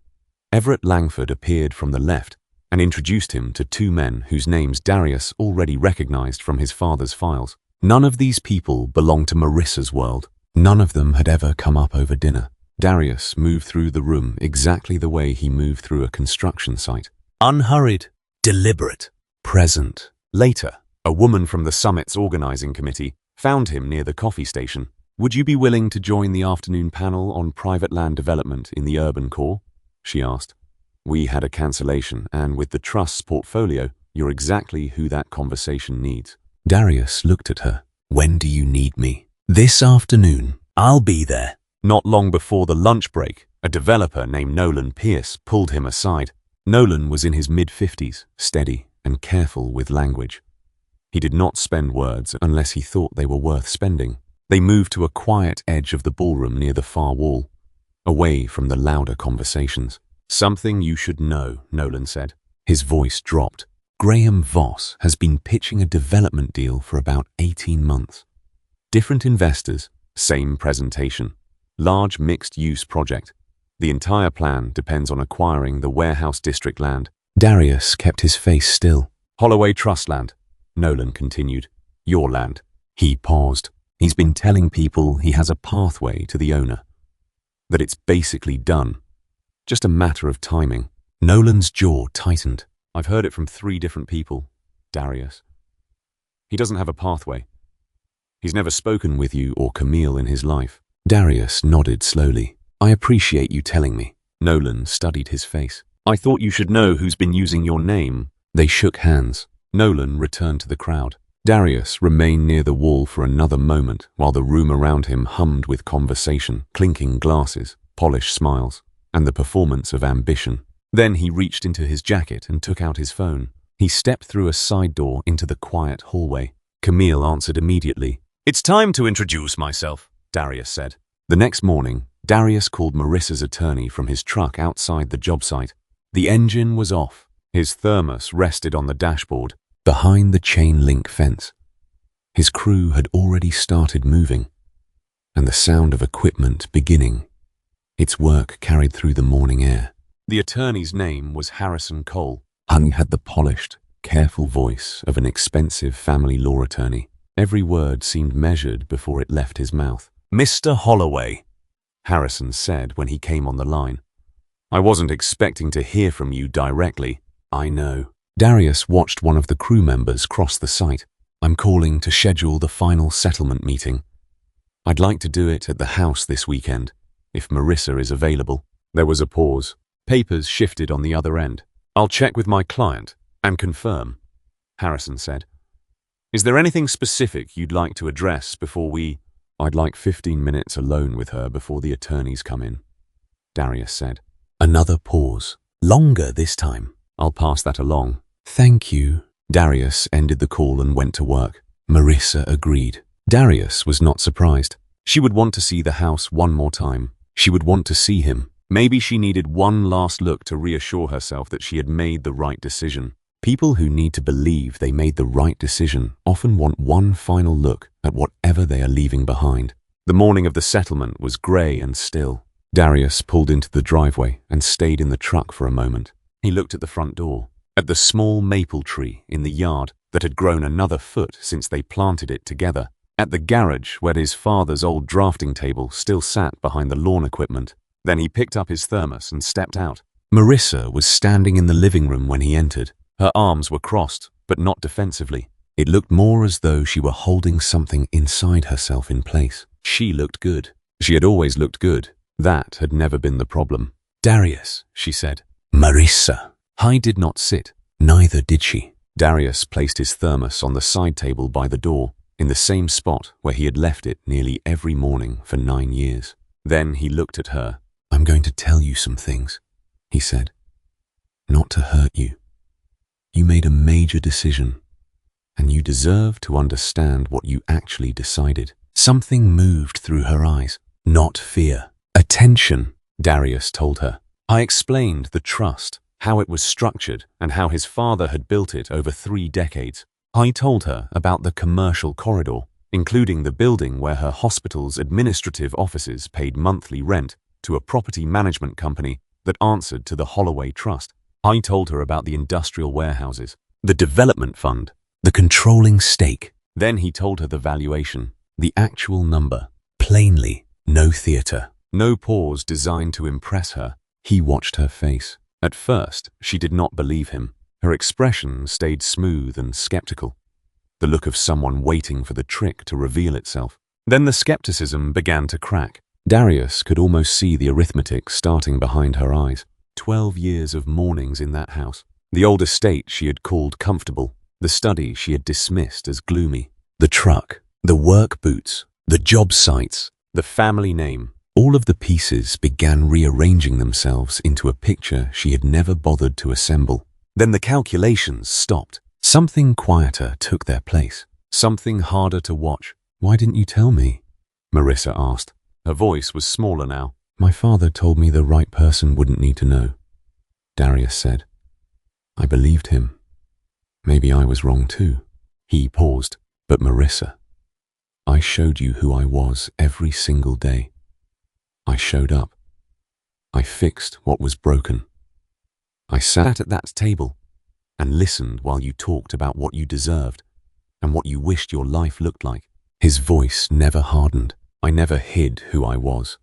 Everett Langford appeared from the left and introduced him to 2 men whose names Darius already recognized from his father's files. None of these people belonged to Marissa's world. None of them had ever come up over dinner. Darius moved through the room exactly the way he moved through a construction site.
Unhurried, deliberate, present.
Later, a woman from the summit's organizing committee found him near the coffee station. Would you be willing to join the afternoon panel on private land development in the urban core? She asked. We had a cancellation, and with the trust's portfolio, you're exactly who that conversation needs.
Darius looked at her. When do you need me? This afternoon. I'll be there.
Not long before the lunch break, a developer named Nolan Pierce pulled him aside. Nolan was in his mid-50s, steady and careful with language. He did not spend words unless he thought they were worth spending. They moved to a quiet edge of the ballroom near the far wall, away from the louder conversations. Something you should know, Nolan said. His voice dropped. Graham Voss has been pitching a development deal for about 18 months. Different investors, same presentation. Large mixed-use project. The entire plan depends on acquiring the warehouse district land. Darius kept his face still. Holloway Trust land, Nolan continued. Your land. He paused. He's been telling people he has a pathway to the owner. That it's basically done. Just a matter of timing. Nolan's jaw tightened. I've heard it from 3 different people, Darius. He doesn't have a pathway. He's never spoken with you or Camille in his life. Darius nodded slowly. I appreciate you telling me. Nolan studied his face. I thought you should know who's been using your name. They shook hands. Nolan returned to the crowd. Darius remained near the wall for another moment while the room around him hummed with conversation, clinking glasses, polished smiles, and the performance of ambition. Then he reached into his jacket and took out his phone. He stepped through a side door into the quiet hallway. Camille answered immediately. "It's time to introduce myself," Darius said. The next morning, Darius called Marissa's attorney from his truck outside the job site. The engine was off. His thermos rested on the dashboard, behind the chain-link fence. His crew had already started moving, and the sound of equipment beginning. Its work carried through the morning air. The attorney's name was Harrison Cole. He had the polished, careful voice of an expensive family law attorney. Every word seemed measured before it left his mouth. "Mr. Holloway," Harrison said when he came on the line. "I wasn't expecting to hear from you directly." "I know." Darius watched one of the crew members cross the site. "I'm calling to schedule the final settlement meeting. I'd like to do it at the house this weekend, if Marissa is available." There was a pause. Papers shifted on the other end. "I'll check with my client and confirm," Harrison said. "Is there anything specific you'd like to address before we—" "I'd like 15 minutes alone with her before the attorneys come in," Darius said. Another pause. "Longer this time." "I'll pass that along." "Thank you." Darius ended the call and went to work. Marissa agreed. Darius was not surprised. She would want to see the house one more time. She would want to see him. Maybe she needed one last look to reassure herself that she had made the right decision. People who need to believe they made the right decision often want one final look at whatever they are leaving behind. The morning of the settlement was grey and still. Darius pulled into the driveway and stayed in the truck for a moment. He looked at the front door, at the small maple tree in the yard that had grown another foot since they planted it together, at the garage where his father's old drafting table still sat behind the lawn equipment. Then he picked up his thermos and stepped out. Marissa was standing in the living room when he entered. Her arms were crossed, but not defensively. It looked more as though she were holding something inside herself in place. She looked good. She had always looked good. That had never been the problem. "Darius," she said. "Marissa." I did not sit. Neither did she. Darius placed his thermos on the side table by the door, in the same spot where he had left it nearly every morning for 9 years. Then he looked at her. "I'm going to tell you some things," he said. "Not to hurt you. You made a major decision, and you deserve to understand what you actually decided." Something moved through her eyes. Not fear. Attention, Darius told her. I explained the trust, how it was structured, and how his father had built it over 3 decades. I told her about the commercial corridor, including the building where her hospital's administrative offices paid monthly rent to a property management company that answered to the Holloway Trust. I told her about the industrial warehouses, the development fund, the controlling stake. Then he told her the valuation, the actual number. Plainly, no theater, no pause designed to impress her. He watched her face. At first, she did not believe him. Her expression stayed smooth and skeptical, the look of someone waiting for the trick to reveal itself. Then the skepticism began to crack. Darius could almost see the arithmetic starting behind her eyes. 12 years of mornings in that house. The old estate she had called comfortable. The study she had dismissed as gloomy. The truck, the work boots, the job sites, the family name. All of the pieces began rearranging themselves into a picture she had never bothered to assemble. Then the calculations stopped. Something quieter took their place. Something harder to watch. "Why didn't you tell me?" Marissa asked. Her voice was smaller now. "My father told me the right person wouldn't need to know," Darius said. "I believed him. Maybe I was wrong too." He paused. "But Marissa, I showed you who I was every single day. I showed up. I fixed what was broken. I sat at that table and listened while you talked about what you deserved and what you wished your life looked like." His voice never hardened. "I never hid who I was.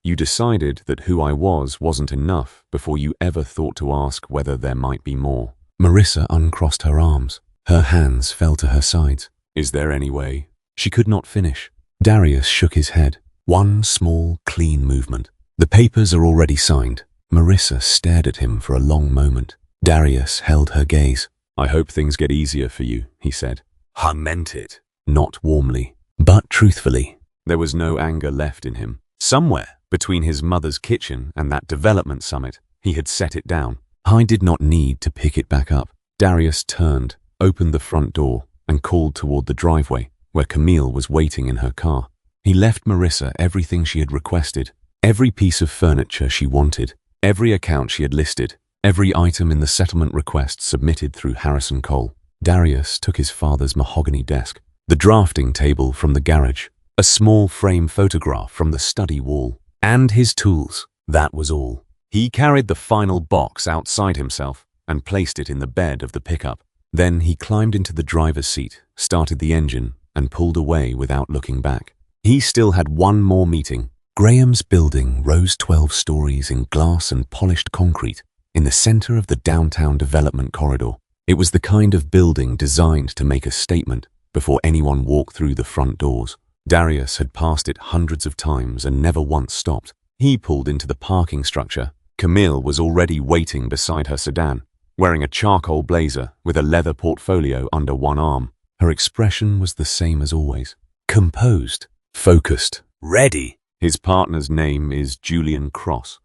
You decided that who I was wasn't enough before you ever thought to ask whether there might be more." Marissa uncrossed her arms. Her hands fell to her sides. "Is there any way?" She could not finish. Darius shook his head. One small, clean movement. "The papers are already signed." Marissa stared at him for a long moment. Darius held her gaze. "I hope things get easier for you," he said. I meant it.
Not warmly, but truthfully.
There was no anger left in him. Somewhere between his mother's kitchen and that development summit, he had set it down.
I did not need to pick it back up. Darius turned, opened the front door, and called toward the driveway, where Camille was waiting in her car. He left Marissa everything she had requested, every piece of furniture she wanted, every account she had listed, every item in the settlement request submitted through Harrison Cole. Darius took his father's mahogany desk, the drafting table from the garage, a small frame photograph from the study wall, and his tools. That was all. He carried the final box outside himself and placed it in the bed of the pickup. Then he climbed into the driver's seat, started the engine, and pulled away without looking back. He still had one more meeting. Graham's building rose 12 stories in glass and polished concrete in the center of the downtown development corridor. It was the kind of building designed to make a statement before anyone walked through the front doors. Darius had passed it hundreds of times and never once stopped. He pulled into the parking structure. Camille was already waiting beside her sedan, wearing a charcoal blazer with a leather portfolio under one arm. Her expression was the same as always. Composed, focused, ready. His partner's name is Julian Cross,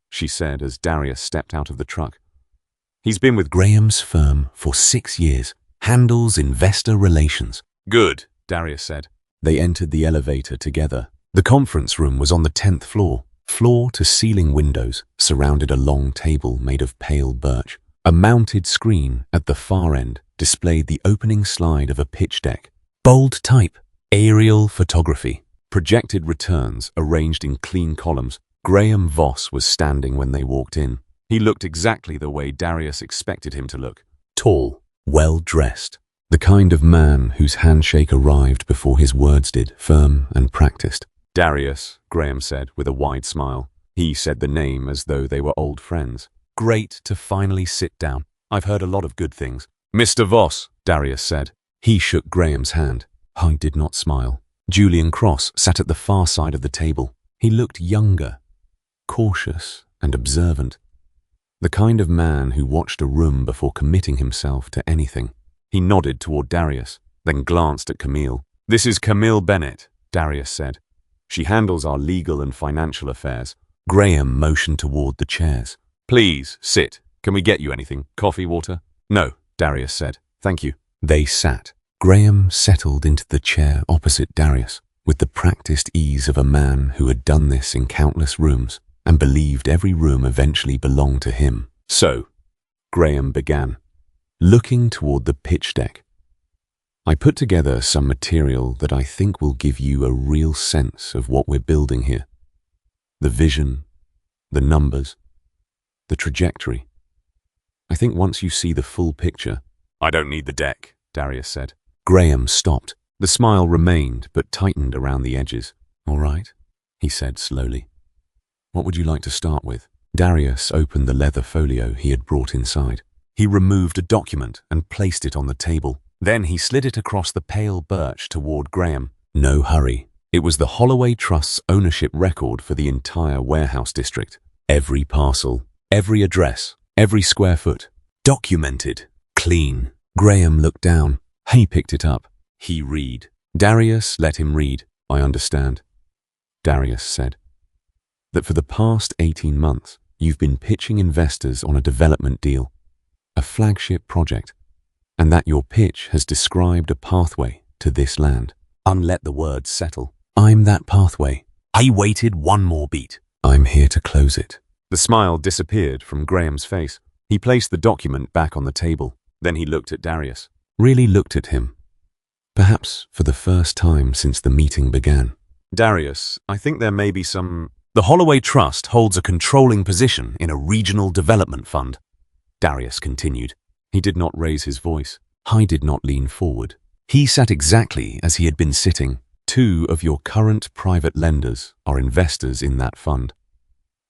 she said as Darius stepped out of the truck. He's been with Graham's firm for 6 years, handles investor relations.
Good, Darius said.
They entered the elevator together. The conference room was on the 10th floor. Floor-to-ceiling windows surrounded a long table made of pale birch. A mounted screen at the far end displayed the opening slide of a pitch deck. Bold type, aerial photography, projected returns arranged in clean columns. Graham Voss was standing when they walked in. He looked exactly the way Darius expected him to look. Tall, well-dressed. The kind of man whose handshake arrived before his words did, firm and practiced.
Darius, Graham said with a wide smile. He said the name as though they were old friends. Great to finally sit down. I've heard a lot of good things. Mr. Voss, Darius said.
He shook Graham's hand. I did not smile. Julian Cross sat at the far side of the table. He looked younger, cautious and observant. The kind of man who watched a room before committing himself to anything. He nodded toward Darius, then glanced at Camille. This is Camille Bennett, Darius said. She handles our legal and financial affairs. Graham motioned toward the chairs.
Please, sit. Can we get you anything? Coffee, water? No, Darius said. Thank you.
They sat. Graham settled into the chair opposite Darius, with the practiced ease of a man who had done this in countless rooms and believed every room eventually belonged to him.
So, Graham began,
looking toward the pitch deck. I put together some material that I think will give you a real sense of what we're building here. The vision, the numbers, the trajectory. I think once you see the full picture...
I don't need the deck, Darius said.
Graham stopped. The smile remained but tightened around the edges. All right, he said slowly. What would you like to start with? Darius opened the leather folio he had brought inside.
He removed a document and placed it on the table. Then he slid it across the pale birch toward Graham.
No hurry. It was the Holloway Trust's ownership record for the entire warehouse district. Every parcel, every address, every square foot. Documented. Clean. Graham looked down. He picked it up. He read. Darius let him read. I understand. Darius said. That for the past 18 months, you've been pitching investors on a development deal, a flagship project, and that your pitch has described a pathway to this land.
Unlet the words settle.
I'm that pathway.
I waited one more beat.
I'm here to close it.
The smile disappeared from Graham's face. He placed the document back on the table. Then he looked at Darius.
Really looked at him. Perhaps for the first time since the meeting began.
Darius, I think there may be some... The Holloway Trust holds a controlling position in a regional development fund. Darius continued.
He did not raise his voice. I did not lean forward. He sat exactly as he had been sitting. 2 of your current private lenders are investors in that fund.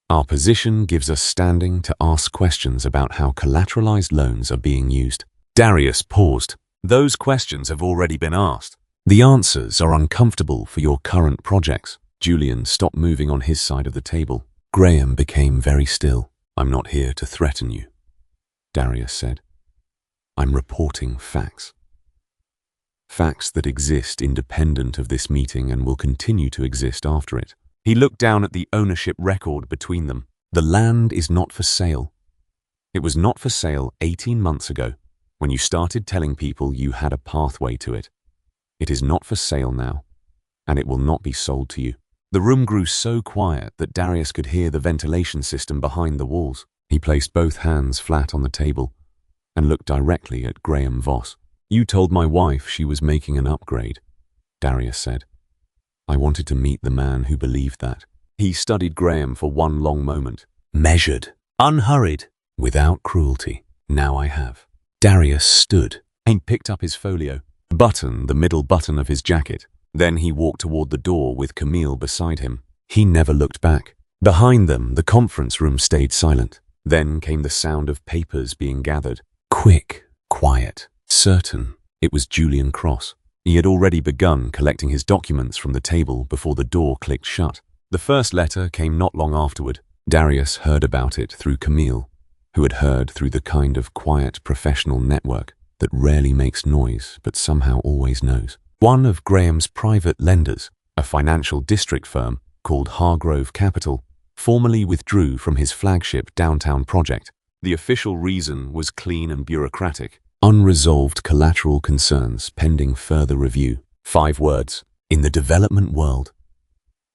Our position gives us standing to ask questions about how collateralized loans are being used.
Darius paused. Those questions have already been asked.
The answers are uncomfortable for your current projects. Julian stopped moving on his side of the table. Graham became very still. I'm not here to threaten you, Darius said. I'm reporting facts.
Facts that exist independent of this meeting and will continue to exist after it. He looked down at the ownership record between them. The land is not for sale. It was not for sale 18 months ago, when you started telling people you had a pathway to it. It is not for sale now, and it will not be sold to you. The room grew so quiet that Darius could hear the ventilation system behind the walls. He placed both hands flat on the table and looked directly at Graham Voss. "You told my wife she was making an upgrade," Darius said. "I wanted to meet the man who believed that." He studied Graham for one long moment. "Measured, unhurried, without cruelty. Now I have." Darius stood and picked up his folio, buttoned the middle button of his jacket. Then he walked toward the door with Camille beside him. He never looked back. Behind them, the conference room stayed silent. Then came the sound of papers being gathered. Quick, quiet, certain. It was Julian Cross. He had already begun collecting his documents from the table before the door clicked shut. The first letter came not long afterward. Darius heard about it through Camille, who had heard through the kind of quiet professional network that rarely makes noise but somehow always knows. One of Graham's private lenders, a financial district firm called Hargrove Capital, formally withdrew from his flagship downtown project. The official reason was clean and bureaucratic. Unresolved collateral concerns pending further review. 5 words. In the development world.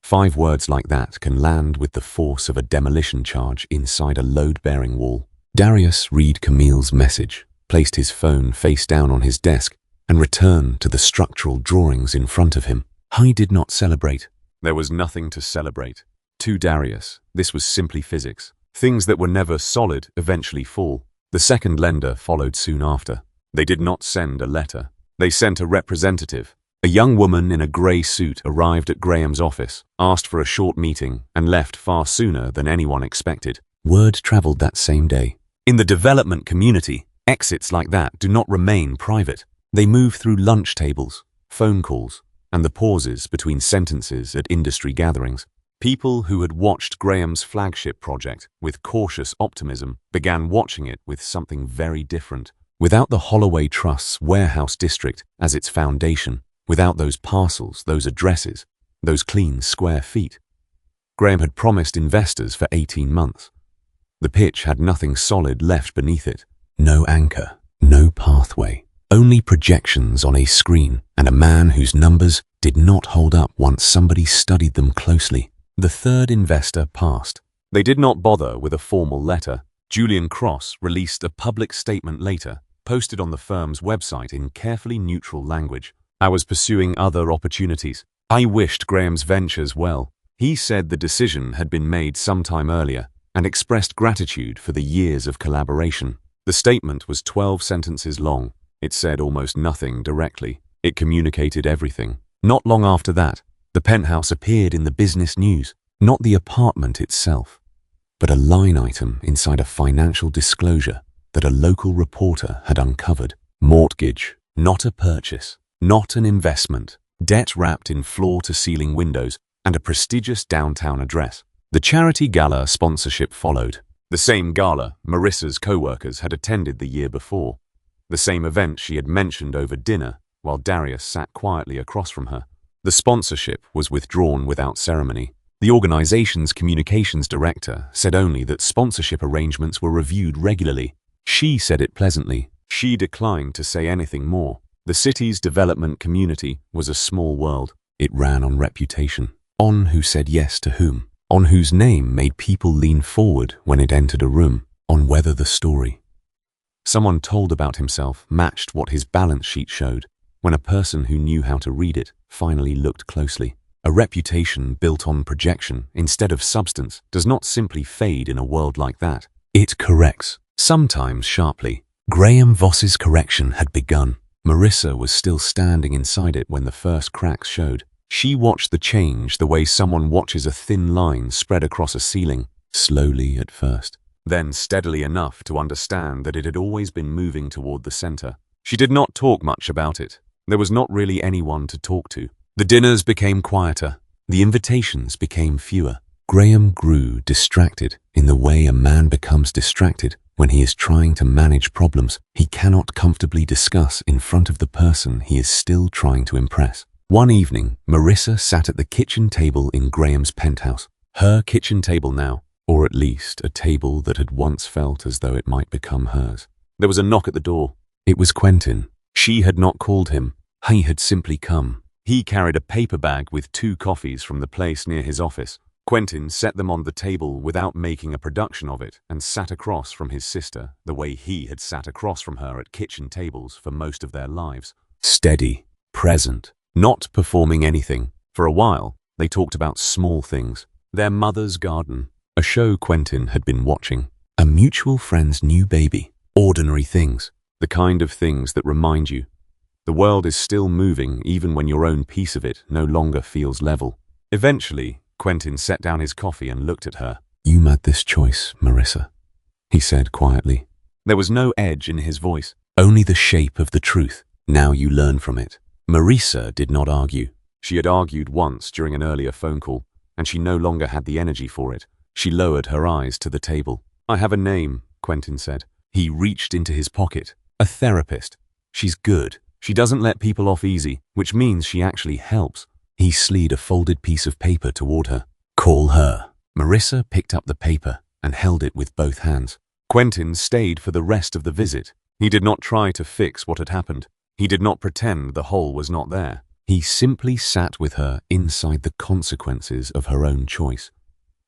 5 words like that can land with the force of a demolition charge inside a load-bearing wall. Darius read Camille's message, placed his phone face down on his desk, and returned to the structural drawings in front of him. He did not celebrate. There was nothing to celebrate. To Darius, this was simply physics. Things that were never solid eventually fall. The second lender followed soon after. They did not send a letter. They sent a representative. A young woman in a grey suit arrived at Graham's office, asked for a short meeting, and left far sooner than anyone expected. Word travelled that same day. In the development community, exits like that do not remain private. They move through lunch tables, phone calls, and the pauses between sentences at industry gatherings. People who had watched Graham's flagship project with cautious optimism began watching it with something very different. Without the Holloway Trust's warehouse district as its foundation, without those parcels, those addresses, those clean square feet, Graham had promised investors for 18 months. The pitch had nothing solid left beneath it. No anchor, no pathway, only projections on a screen and a man whose numbers did not hold up once somebody studied them closely. The third investor passed. They did not bother with a formal letter. Julian Cross released a public statement later, posted on the firm's website in carefully neutral language. "I was pursuing other opportunities. I wished Graham's ventures well. He said the decision had been made sometime earlier and expressed gratitude for the years of collaboration." The statement was 12 sentences long. It said almost nothing directly. It communicated everything. Not long after that, the penthouse appeared in the business news, not the apartment itself, but a line item inside a financial disclosure that a local reporter had uncovered. Mortgage, not a purchase, not an investment, debt wrapped in floor-to-ceiling windows, and a prestigious downtown address. The charity gala sponsorship followed. The same gala Marissa's co-workers had attended the year before. The same event she had mentioned over dinner while Darius sat quietly across from her. The sponsorship was withdrawn without ceremony. The organization's communications director said only that sponsorship arrangements were reviewed regularly. She said it pleasantly. She declined to say anything more. The city's development community was a small world. It ran on reputation, on who said yes to whom, on whose name made people lean forward when it entered a room, on whether the story someone told about himself matched what his balance sheet showed. When a person who knew how to read it finally looked closely. A reputation built on projection instead of substance does not simply fade in a world like that. It corrects, sometimes sharply. Graham Voss's correction had begun. Marissa was still standing inside it when the first cracks showed. She watched the change the way someone watches a thin line spread across a ceiling, slowly at first, then steadily enough to understand that it had always been moving toward the center. She did not talk much about it. There was not really anyone to talk to. The dinners became quieter. The invitations became fewer. Graham grew distracted in the way a man becomes distracted
when he is trying to manage problems he cannot comfortably discuss in front of the person he is still trying to impress. One evening, Marissa sat at the kitchen table in Graham's penthouse. Her kitchen table now, or at least a table that had once felt as though it might become hers. There was a knock at the door. It was Quentin. She had not called him. He had simply come. He carried a paper bag with 2 coffees from the place near his office. Quentin set them on the table without making a production of it and sat across from his sister the way he had sat across from her at kitchen tables for most of their lives. Steady, present, not performing anything. For a while, they talked about small things. Their mother's garden, a show Quentin had been watching, a mutual friend's new baby, ordinary things, the kind of things that remind you the world is still moving even when your own piece of it no longer feels level. Eventually, Quentin set down his coffee and looked at her. "You made this choice, Marissa," he said quietly. There was no edge in his voice, only the shape of the truth. Now you learn from it. Marissa did not argue. She had argued once during an earlier phone call, and she no longer had the energy for it. She lowered her eyes to the table. "I have a name," Quentin said. He reached into his pocket. "A therapist. She's good. She doesn't let people off easy, which means she actually helps." He slid a folded piece of paper toward her. "Call her." Marissa picked up the paper and held it with both hands. Quentin stayed for the rest of the visit. He did not try to fix what had happened. He did not pretend the hole was not there. He simply sat with her inside the consequences of her own choice,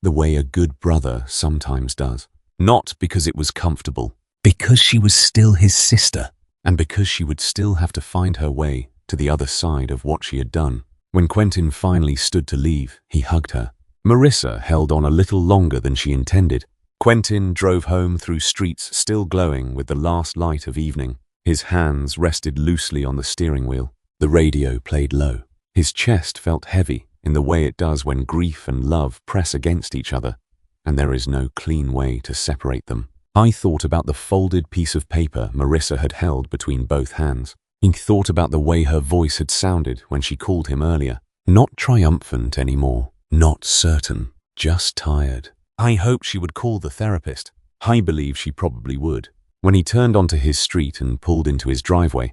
the way a good brother sometimes does. Not because it was comfortable, because she was still his sister, and because she would still have to find her way to the other side of what she had done. When Quentin finally stood to leave, he hugged her. Marissa held on a little longer than she intended. Quentin drove home through streets still glowing with the last light of evening. His hands rested loosely on the steering wheel. The radio played low. His chest felt heavy in the way it does when grief and love press against each other, and there is no clean way to separate them. I thought about the folded piece of paper Marissa had held between both hands. He thought about the way her voice had sounded when she called him earlier. Not triumphant anymore, not certain, just tired. I hoped she would call the therapist. I believe she probably would. When he turned onto his street and pulled into his driveway,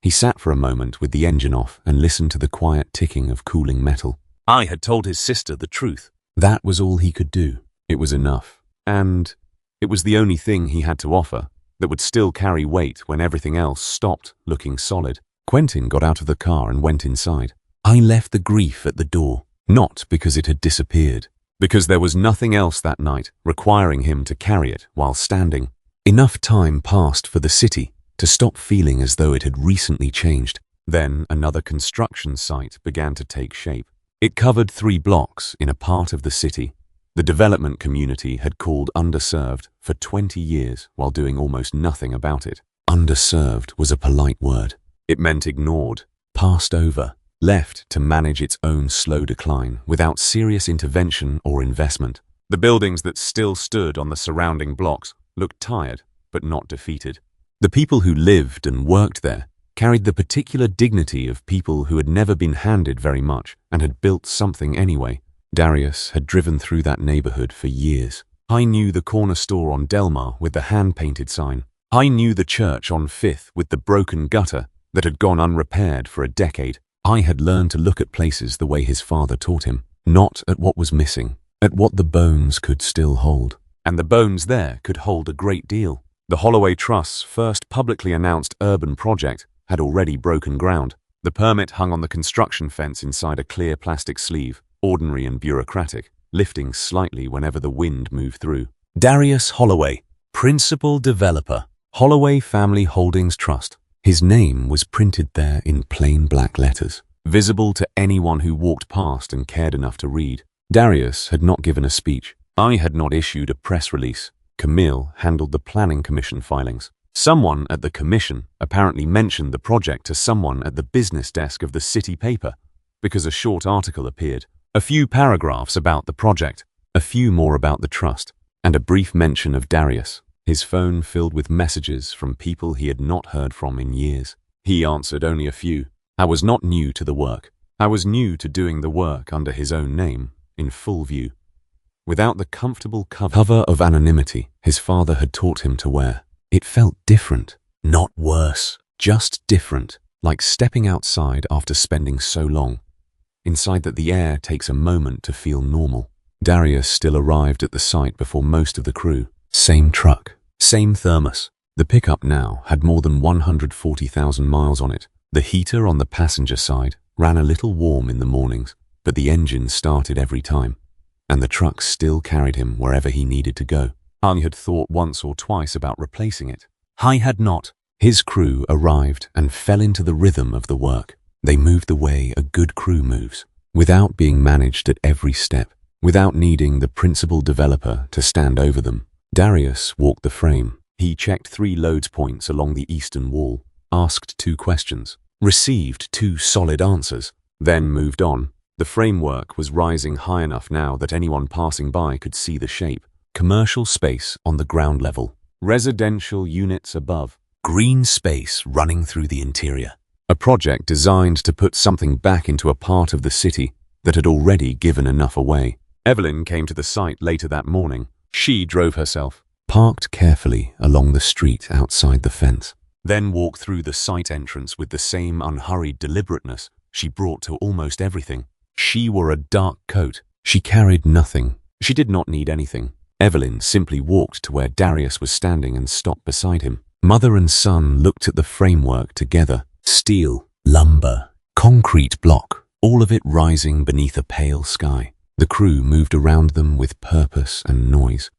he sat for a moment with the engine off and listened to the quiet ticking of cooling metal. I had told his sister the truth. That was all he could do. It was enough. And it was the only thing he had to offer that would still carry weight when everything else stopped looking solid. Quentin got out of the car and went inside. I left the grief at the door, not because it had disappeared, because there was nothing else that night requiring him to carry it while standing. Enough time passed for the city to stop feeling as though it had recently changed. Then another construction site began to take shape. It covered 3 blocks in a part of the city the development community had called underserved for 20 years while doing almost nothing about it. Underserved was a polite word. It meant ignored, passed over, left to manage its own slow decline without serious intervention or investment. The buildings that still stood on the surrounding blocks looked tired but not defeated. The people who lived and worked there carried the particular dignity of people who had never been handed very much and had built something anyway. Darius had driven through that neighborhood for years. I knew the corner store on Delmar with the hand-painted sign. I knew the church on 5th with the broken gutter that had gone unrepaired for a decade. I had learned to look at places the way his father taught him, not at what was missing, at what the bones could still hold. And the bones there could hold a great deal. The Holloway Trust's first publicly announced urban project had already broken ground. The permit hung on the construction fence inside a clear plastic sleeve, ordinary and bureaucratic, lifting slightly whenever the wind moved through. Darius Holloway, Principal Developer, Holloway Family Holdings Trust. His name was printed there in plain black letters, visible to anyone who walked past and cared enough to read. Darius had not given a speech. I had not issued a press release. Camille handled the planning commission filings. Someone at the commission apparently mentioned the project to someone at the business desk of the city paper, because a short article appeared. A few paragraphs about the project, a few more about the trust, and a brief mention of Darius, his phone filled with messages from people he had not heard from in years. He answered only a few. I was not new to the work. I was new to doing the work under his own name, in full view.
without the comfortable cover of anonymity his father had taught him to wear. It felt different, not worse, just different, like stepping outside after spending so long. Inside that the air takes a moment to feel normal. Darius still arrived at the site before most of the crew. Same truck, same thermos. The pickup now had more than 140,000 miles on it. The heater on the passenger side ran a little warm in the mornings, but the engine started every time, and the truck still carried him wherever he needed to go. He had thought once or twice about replacing it. He had not. His crew arrived and fell into the rhythm of the work. They moved the way a good crew moves, without being managed at every step, without needing the principal developer to stand over them. Darius walked the frame. He checked 3 loads points along the eastern wall, asked 2 questions, received 2 solid answers, then moved on. The framework was rising high enough now that anyone passing by could see the shape. Commercial space on the ground level, residential units above, green space running through the interior. A project designed to put something back into a part of the city that had already given enough away. Evelyn came to the site later that morning. She drove herself, parked carefully along the street outside the fence, then walked through the site entrance with the same unhurried deliberateness she brought to almost everything. She wore a dark coat. She carried nothing. She did not need anything. Evelyn simply walked to where Darius was standing and stopped beside him. Mother and son looked at the framework together. Steel, lumber, concrete block, all of it rising beneath a pale sky. The crew moved around them with purpose and noise,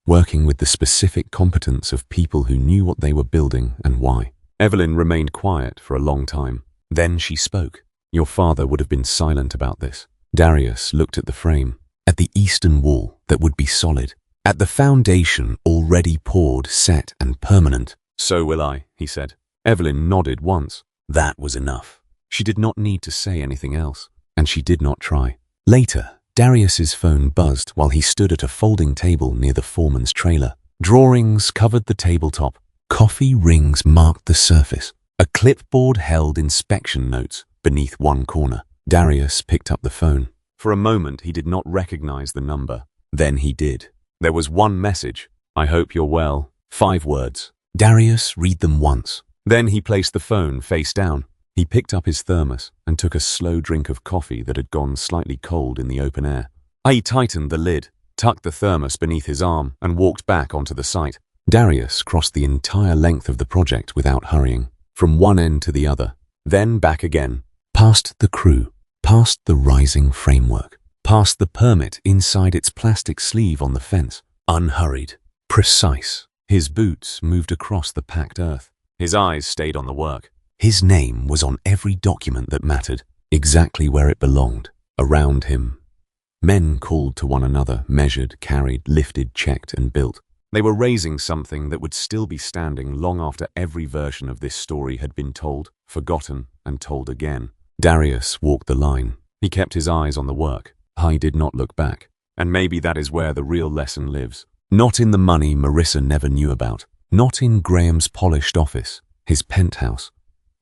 working with the specific competence of people who knew what they were building and why. Evelyn remained quiet for a long time. Then she spoke. Your father would have been silent about this. Darius looked at the frame, at the eastern wall that would be solid, at the foundation already poured, set and permanent. So will I, he said. Evelyn nodded once. That was enough. She did not need to say anything else, and she did not try. Later, Darius's phone buzzed while he stood at a folding table near the foreman's trailer. Drawings covered the tabletop. Coffee rings marked the surface. A clipboard held inspection notes beneath one corner. Darius picked up the phone. For a moment, he did not recognize the number. Then he did. There was one message. I hope you're well. 5 words. Darius read them once. Then he placed the phone face down. He picked up his thermos and took a slow drink of coffee that had gone slightly cold in the open air. He tightened the lid, tucked the thermos beneath his arm, and walked back onto the site. Darius crossed the entire length of the project without hurrying, from one end to the other, then back again, past the crew, past the rising framework, past the permit inside its plastic sleeve on the fence, unhurried, precise. His boots moved across the packed earth. His eyes stayed on the work. His name was on every document that mattered, exactly where it belonged, around him. Men called to one another, measured, carried, lifted, checked, and built. They were raising something that would still be standing long after every version of this story had been told, forgotten, and told again. Darius walked the line. He kept his eyes on the work. He did not look back. And maybe that is where the real lesson lives. Not in the money Marissa never knew about. Not in Graham's polished office, his penthouse,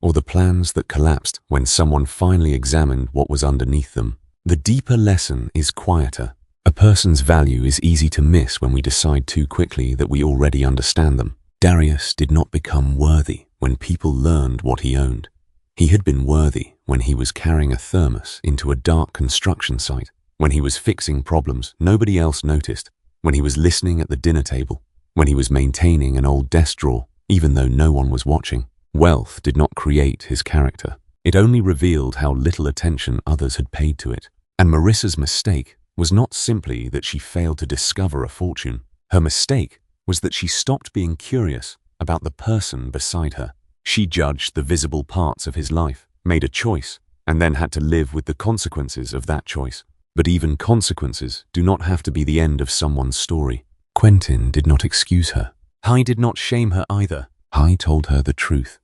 or the plans that collapsed when someone finally examined what was underneath them. The deeper lesson is quieter. A person's value is easy to miss when we decide too quickly that we already understand them. Darius did not become worthy when people learned what he owned. He had been worthy when he was carrying a thermos into a dark construction site, when he was fixing problems nobody else noticed, when he was listening at the dinner table, when he was maintaining an old desk drawer, even though no one was watching. Wealth did not create his character. It only revealed how little attention others had paid to it. And Marissa's mistake was not simply that she failed to discover a fortune. Her mistake was that she stopped being curious about the person beside her. She judged the visible parts of his life, made a choice, and then had to live with the consequences of that choice. But even consequences do not have to be the end of someone's story. Quentin did not excuse her. He did not shame her either. He told her the truth,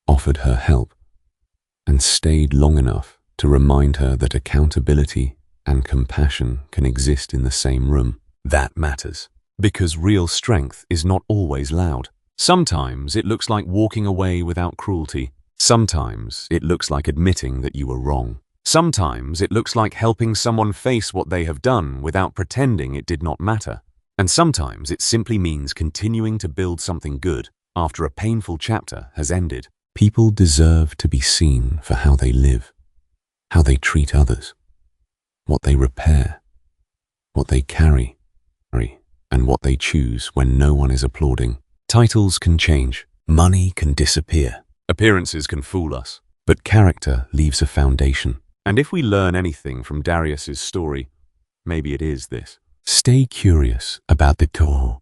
offered her help, and stayed long enough to remind her that accountability and compassion can exist in the same room. That matters, because real strength is not always loud. Sometimes it looks like walking away without cruelty. Sometimes it looks like admitting that you were wrong. Sometimes it looks like helping someone face what they have done without pretending it did not matter. And sometimes it simply means continuing to build something good after a painful chapter has ended.
People deserve to be seen for how they live, how they treat others, what they repair, what they carry, and what they choose when no one is applauding. Titles can change, money can disappear,
Appearances can fool us.
but character leaves a foundation.
And if we learn anything from Darius's story, maybe it is this.
Stay curious about the Torah.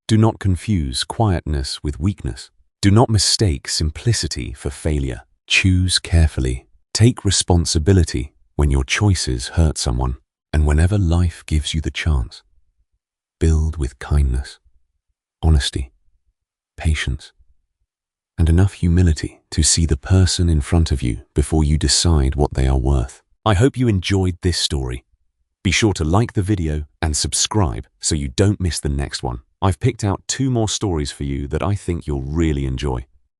Do not confuse quietness with weakness. Do not mistake simplicity for failure.
Choose carefully. Take responsibility when your choices hurt someone. And whenever life gives you the chance, build with kindness, honesty, patience, and enough humility to see the person in front of you before you decide what they are worth.
I hope you enjoyed this story. Be sure to like the video and subscribe so you don't miss the next one. I've picked out 2 more stories for you that I think you'll really enjoy.